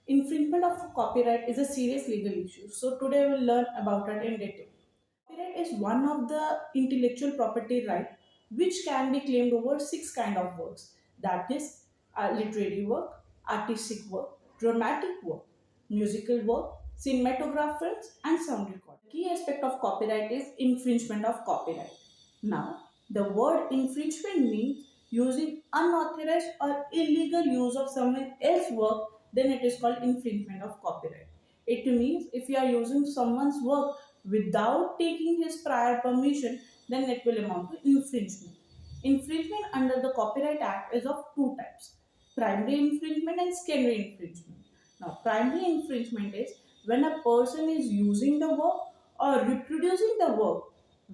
Infringement of copyright is a serious legal issue. So today we'll learn about it in detail. Copyright is one of the intellectual property right which can be claimed over six kind of works. That is literary work, artistic work, dramatic work, musical work, cinematography, and sound recording. The key aspect of copyright is infringement of copyright. Now, the word infringement means using unauthorized or illegal use of someone else's work, then it is called infringement of copyright. It means if you are using someone's work without taking his prior permission, then it will amount to infringement. Infringement under the Copyright Act is of two types: primary infringement and secondary infringement. Now, primary infringement is when a person is using the work or reproducing the work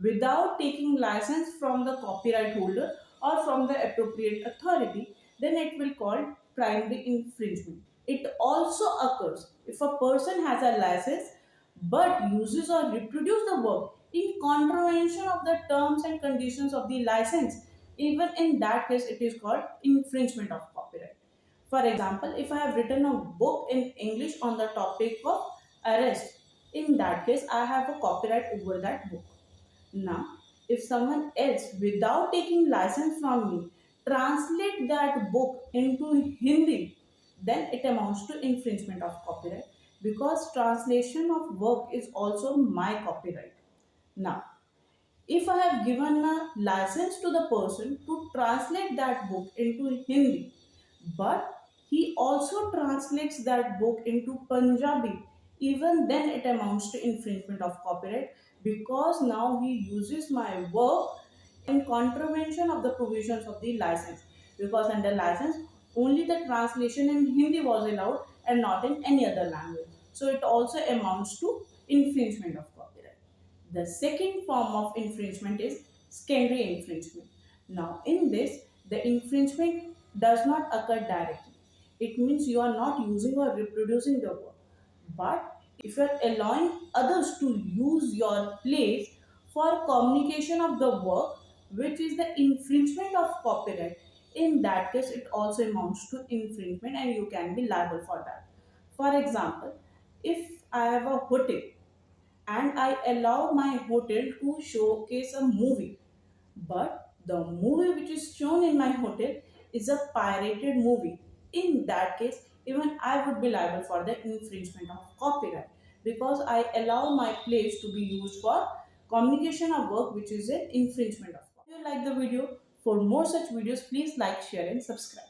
without taking license from the copyright holder or from the appropriate authority, then it will call primary infringement. It also occurs if a person has a license but uses or reproduces the work in contravention of the terms and conditions of the license. Even in that case, it is called infringement of copyright. For example, if I have written a book in English on the topic of arrest, in that case, I have a copyright over that book. Now, if someone else, without taking license from me, translate that book into Hindi, then it amounts to infringement of copyright, because translation of work is also my copyright. Now, if I have given a license to the person to translate that book into Hindi, but he also translates that book into Punjabi, even then it amounts to infringement of copyright, because now he uses my work in contravention of the provisions of the license. Because under license, only the translation in Hindi was allowed and not in any other language. So it also amounts to infringement of copyright. The second form of infringement is secondary infringement. Now, in this, the infringement does not occur directly. It means you are not using or reproducing the work. But if you are allowing others to use your place for communication of the work, which is the infringement of copyright, in that case, it also amounts to infringement and you can be liable for that. For example, if I have a hotel and I allow my hotel to showcase a movie, but the movie which is shown in my hotel is a pirated movie. In that case, even I would be liable for the infringement of copyright, because I allow my place to be used for communication of work, which is an infringement of copyright. If you like the video, for more such videos, please like, share, and subscribe.